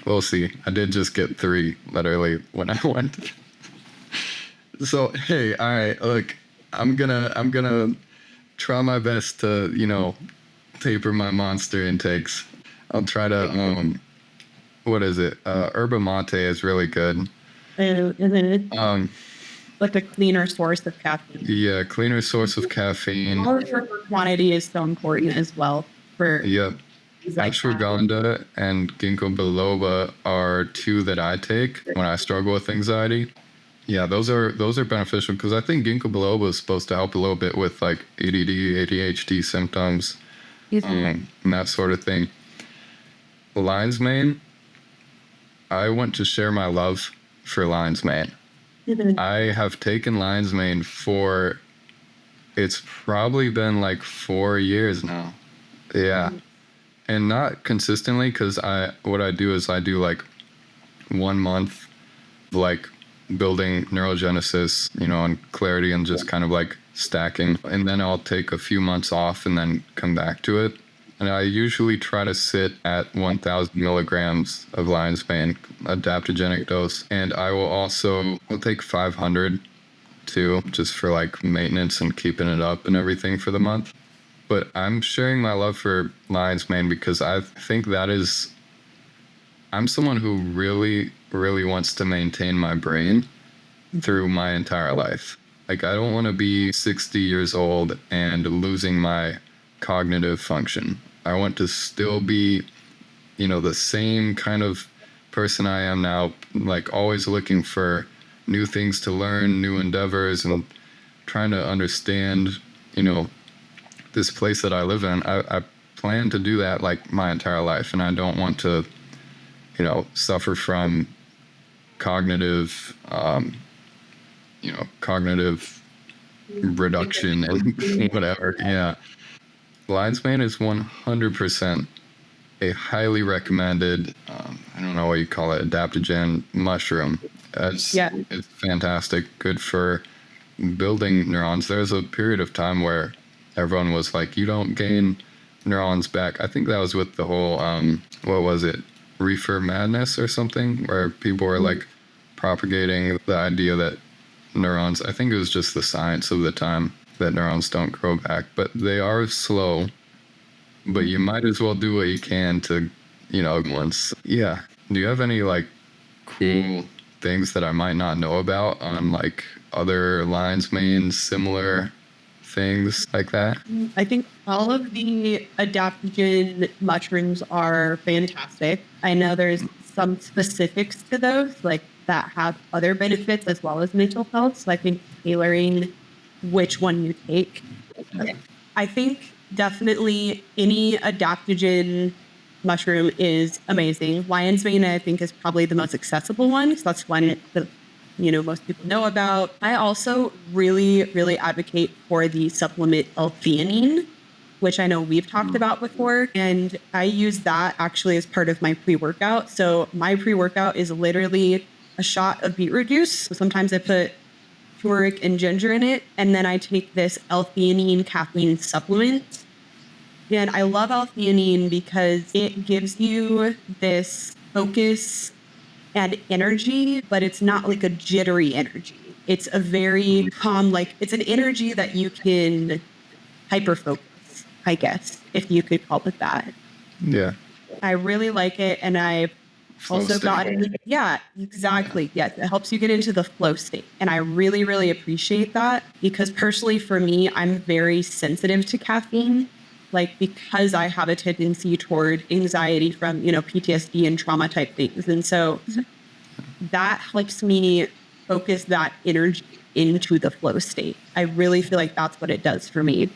we'll see. I did just get 3 literally when I went. So hey, all right, look, I'm gonna try my best to taper my Monster intakes. I'll try to what is it? Yerba mate is really good. And then like a cleaner source of caffeine. Yeah, cleaner source of caffeine. Our quantity is so important as well for Yep. Ashwagandha and ginkgo biloba are 2 that I take when I struggle with anxiety. Yeah, those are beneficial because I think ginkgo biloba is supposed to help a little bit with like ADD, ADHD symptoms, and that sort of thing. Lion's mane. I want to share my love for lion's mane. I have taken lion's mane for, it's probably been like 4 years now. Yeah. And not consistently because what I do is I do like 1 month like building neurogenesis, and clarity and just kind of like stacking. And then I'll take a few months off and then come back to it. And I usually try to sit at 1,000 milligrams of lion's mane, adaptogenic dose. And I'll take 500 too, just for like maintenance and keeping it up and everything for the month. But I'm sharing my love for lion's mane because I think I'm someone who really, really wants to maintain my brain through my entire life. Like, I don't want to be 60 years old and losing my cognitive function. I want to still be, the same kind of person I am now, like always looking for new things to learn, new endeavors, and trying to understand, this place that I live in. I plan to do that like my entire life, and I don't want to, suffer from cognitive reduction and whatever. Yeah. Lion's mane is 100% a highly recommended, I don't know what you call it, adaptogen mushroom. It's fantastic. Good for building neurons. There's a period of time where everyone was like, you don't gain neurons back. I think that was with the whole, what was it? Reefer madness or something, where people were like propagating the idea that neurons, I think it was just the science of the time, that neurons don't grow back, but they are slow. But you might as well do what you can to, once. Yeah. Do you have any like cool things that I might not know about on like other lion's mane similar things like that? I think all of the adaptogen mushrooms are fantastic. I know there's some specifics to those, like that have other benefits as well as mental health. So I think tailoring which one you take. Okay. I think definitely any adaptogen mushroom is amazing. Lion's mane, I think, is probably the most accessible one. So that's one that most people know about. I also really, really advocate for the supplement L-theanine, which I know we've talked about before. And I use that actually as part of my pre-workout. So my pre-workout is literally a shot of beetroot juice. So sometimes I put turmeric and ginger in it. And then I take this L-theanine caffeine supplement. And I love L-theanine because it gives you this focus and energy, but it's not like a jittery energy. It's a very calm, it's an energy that you can hyper-focus, I guess, if you could call it that. Yeah. I really like it. And I've also gotten, exactly. Yes, it helps you get into the flow state. And I really, really appreciate that because personally for me, I'm very sensitive to caffeine, because I have a tendency toward anxiety from, PTSD and trauma type things. And so that helps me focus that energy into the flow state. I really feel like that's what it does for me.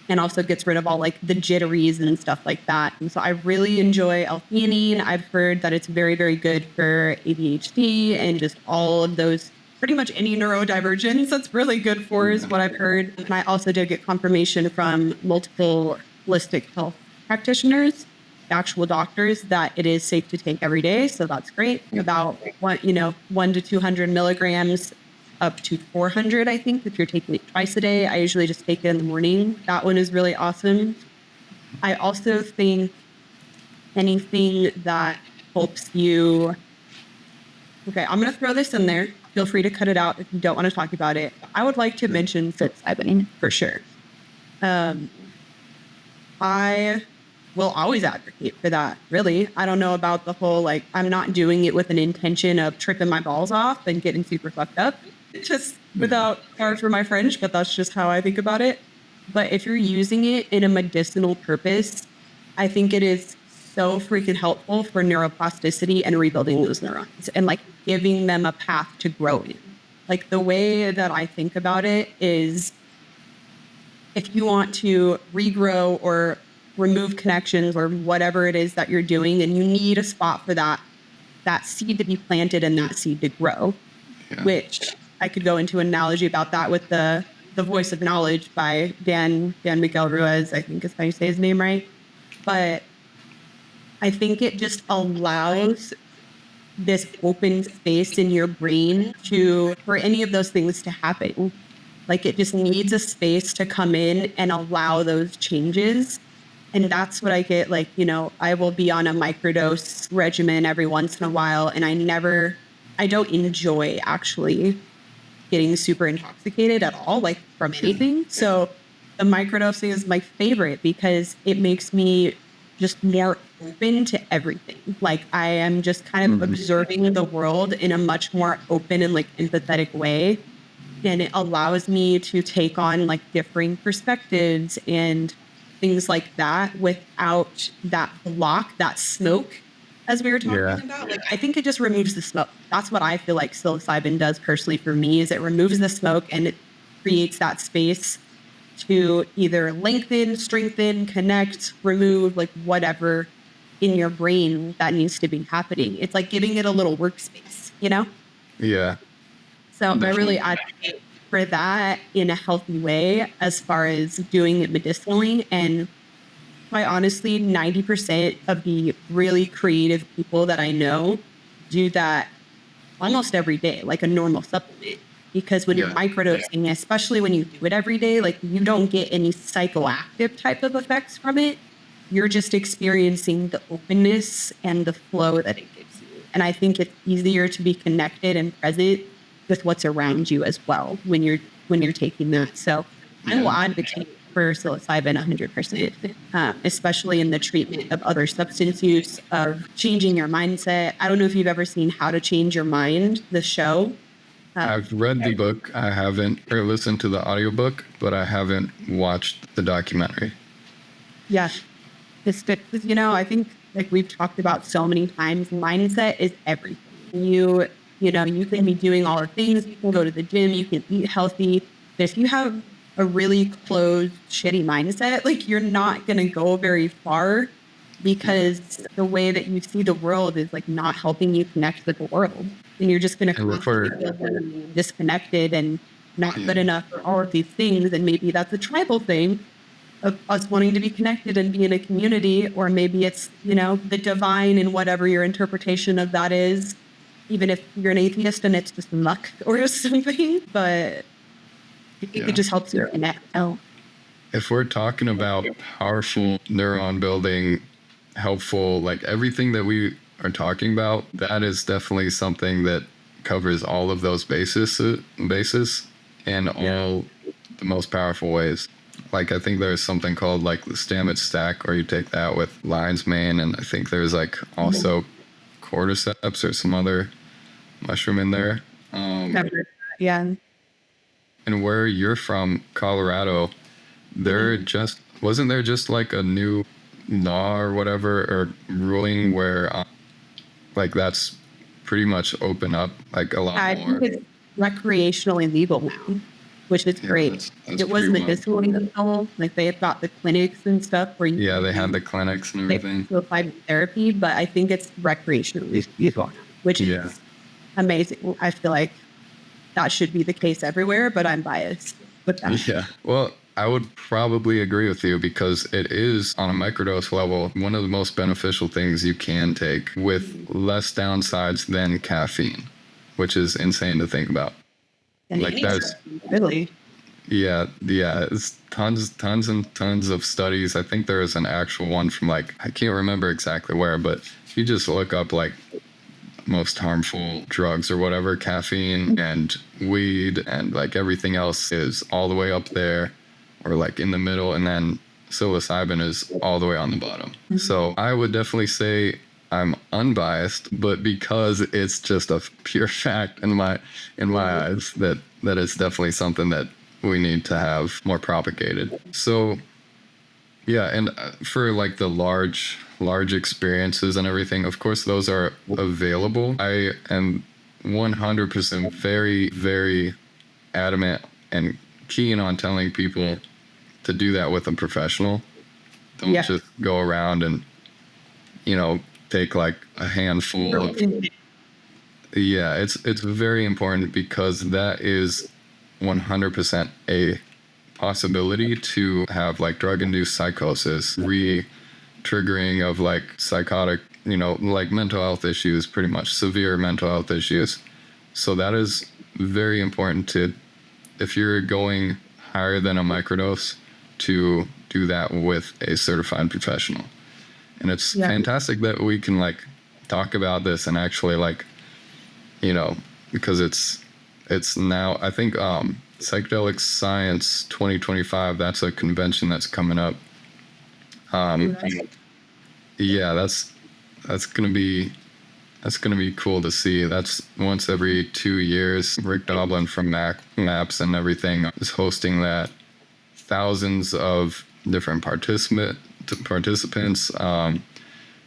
And also gets rid of all the jitteries and stuff like that. And so I really enjoy L-theanine. I've heard that it's very, very good for ADHD and just all of those, pretty much any neurodivergence that's really good for is what I've heard. And I also did get confirmation from multiple holistic health practitioners actual doctors that it is safe to take every day. So that's great. About 1 to 200 milligrams up to 400, I think, if you're taking it twice a day. I usually just take it in the morning. That one is really awesome. I also think anything that helps you. Okay, I'm going to throw this in there. Feel free to cut it out if you don't want to talk about it. I would like to mention psilocybin for sure. I will always advocate for that, really. I don't know about the whole, like, I'm not doing it with an intention of tripping my balls off and getting super fucked up. It's just without regard for my French, but that's just how I think about it. But if you're using it in a medicinal purpose, I think it is so freaking helpful for neuroplasticity and rebuilding those neurons and like giving them a path to grow in. Like the way that I think about it is if you want to regrow or remove connections or whatever it is that you're doing, and you need a spot for that seed to be planted and that seed to grow, which I could go into an analogy about that with the Voice of Knowledge by Dan Miguel Ruiz, I think is how you say his name right. But I think it just allows this open space in your brain for any of those things to happen. Like it just needs a space to come in and allow those changes. And that's what I get. Like, I will be on a microdose regimen every once in a while. And I don't enjoy actually getting super intoxicated at all, like from anything. So the microdosing is my favorite because it makes me just more open to everything. Like I am just kind of observing the world in a much more open and like empathetic way. And it allows me to take on like differing perspectives and things like that without that block, that smoke, as we were talking about. Like I think it just removes the smoke. That's what I feel like psilocybin does personally for me, is it removes the smoke and it creates that space to either lengthen, strengthen, connect, remove, like whatever in your brain that needs to be happening. It's like giving it a little workspace, Yeah. So I really advocate for that in a healthy way as far as doing it medicinally. And quite honestly, 90% of the really creative people that I know do that almost every day, like a normal supplement. Because when you're microdosing, especially when you do it every day, like you don't get any psychoactive type of effects from it. You're just experiencing the openness and the flow that it gives you. And I think it's easier to be connected and present with what's around you as well when you're taking that. So I will advocate for psilocybin 100%, especially in the treatment of other substance use, of changing your mindset. I don't know if you've ever seen How to Change Your Mind, the show. I've read the book. I haven't, or listened to the audiobook, but I haven't watched the documentary. Yeah. It's good. Because, I think like we've talked about so many times, mindset is everything. You can be doing all the things. You can go to the gym. You can eat healthy. But if you have a really closed, shitty mindset, like you're not going to go very far because the way that you see the world is like not helping you connect with the world. And you're just going to feel disconnected and not good enough for all of these things. And maybe that's a tribal thing of us wanting to be connected and be in a community, or maybe it's, the divine and whatever your interpretation of that is, even if you're an atheist and it's just luck or something, but it just helps you connect. If we're talking about powerful neuron building, helpful, like everything that we are talking about, that is definitely something that covers all of those bases in all the most powerful ways. Like I think there's something called like the Stamets stack, where you take that with lion's mane, and I think there's like also cordyceps or some other mushroom in there. And where you're from, Colorado, wasn't there just like a new law or whatever, or ruling where like that's pretty much open up like a lot more? I think it's recreationally legal now, which is great. That's it was medicinally legal. Like they have got the clinics and stuff where they had the clinics and everything. Psilocybin therapy, but I think it's recreationally legal, which is amazing. I feel like that should be the case everywhere, but I'm biased with that. Yeah. Well, I would probably agree with you because it is, on a microdose level, one of the most beneficial things you can take with less downsides than caffeine, which is insane to think about. And Like that's, really, yeah, it's tons and tons of studies. I think there is an actual one from like, I can't remember exactly where, but if you just look up like most harmful drugs or whatever, caffeine and weed and like everything else is all the way up there or like in the middle, and then psilocybin is all the way on the bottom. So I would definitely say I'm unbiased, but because it's just a pure fact in my eyes that is definitely something that we need to have more propagated. So yeah, and for like the large experiences and everything, of course those are available. I am 100% very, very adamant and keen on telling people to do that with a professional. Don't just go around and, take like a handful of. Yeah, it's very important because that is 100% a possibility to have like drug-induced psychosis, re-triggering of like psychotic, like mental health issues, pretty much severe mental health issues. So that is very important if you're going higher than a microdose, to do that with a certified professional. And it's fantastic that we can like talk about this and actually like, because it's now, I think, Psychedelic Science 2025, that's a convention that's coming up. Yeah, that's gonna be cool to see. That's once every 2 years. Rick Doblin from Maps and everything is hosting that. Thousands of different participants,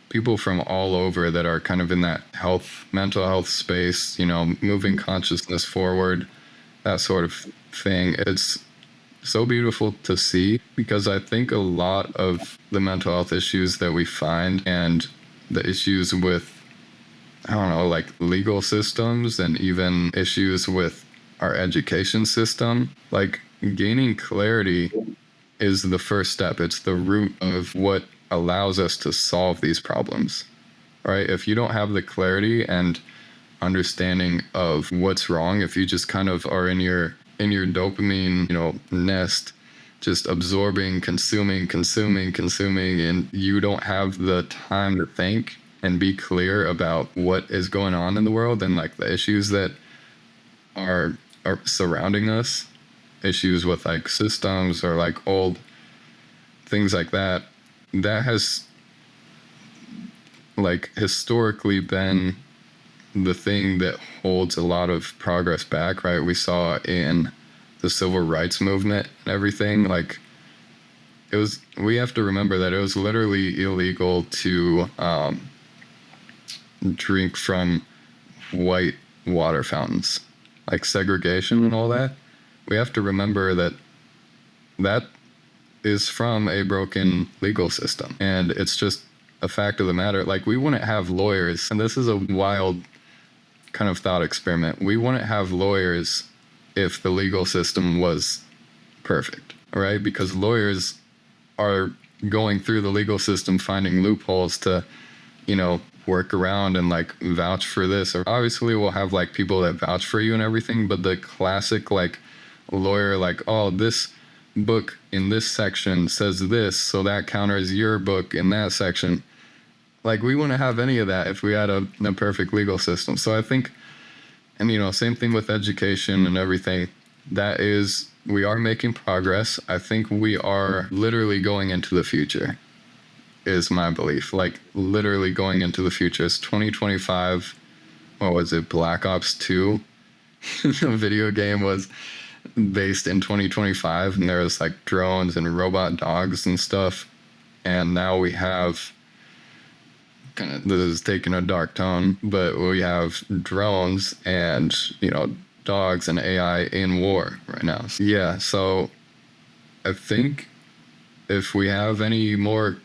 people from all over that are kind of in that mental health space, moving consciousness forward, that sort of thing. It's so beautiful to see because I think a lot of the mental health issues that we find and the issues with, I don't know, like legal systems and even issues with our education system, like gaining clarity is the first step. It's the root of what allows us to solve these problems, right? If you don't have the clarity and understanding of what's wrong, if you just kind of are in your dopamine, nest, just absorbing, consuming, and you don't have the time to think and be clear about what is going on in the world and like the issues that are surrounding us, issues with like systems or like old things like that, that has like historically been the thing that holds a lot of progress back, right? We saw in the civil rights movement and everything, like we have to remember that it was literally illegal to drink from white water fountains, like segregation and all that. We have to remember that is from a broken legal system. And it's just a fact of the matter. Like, we wouldn't have lawyers, and this is a wild kind of thought experiment. We wouldn't have lawyers if the legal system was perfect, right? Because lawyers are going through the legal system, finding loopholes to, work around and like vouch for this. Or obviously we'll have like people that vouch for you and everything, but the classic like lawyer, like, oh, this book in this section says this, so that counters your book in that section. Like, we wouldn't have any of that if we had a perfect legal system. So I think, and same thing with education and everything, we are making progress. I think we are literally going into the future, is my belief. Like, literally going into the future. It's 2025. What was it? Black Ops 2. The video game was based in 2025, and there was like drones and robot dogs and stuff. And now we have, this is taking a dark tone, but we have drones and, dogs and AI in war right now. So, yeah, so I think if we have any more,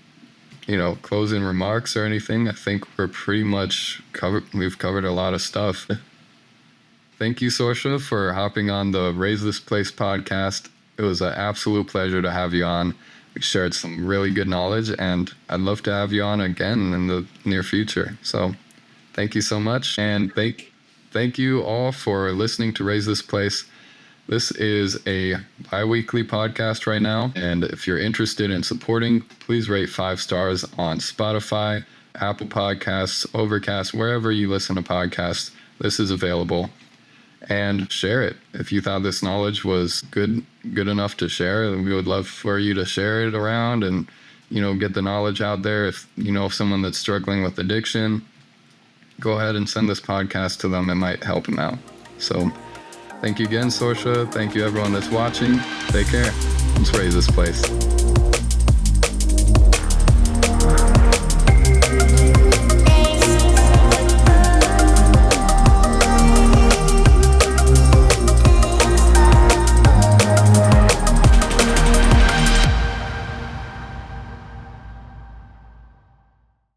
closing remarks or anything, I think we're pretty much covered. We've covered a lot of stuff. Thank you, Sorcha, for hopping on the Raise This Place podcast. It was an absolute pleasure to have you on. We shared some really good knowledge, and I'd love to have you on again in the near future. So thank you so much. And thank you all for listening to Raise This Place. This is a bi-weekly podcast right now. And if you're interested in supporting, please rate 5 stars on Spotify, Apple Podcasts, Overcast, wherever you listen to podcasts. This is available. And share it. If you thought this knowledge was good enough to share, then we would love for you to share it around and, get the knowledge out there. If you know someone that's struggling with addiction, go ahead and send this podcast to them. It might help them out. So thank you again, Sorcha. Thank you everyone that's watching. Take care. Let's raise this place.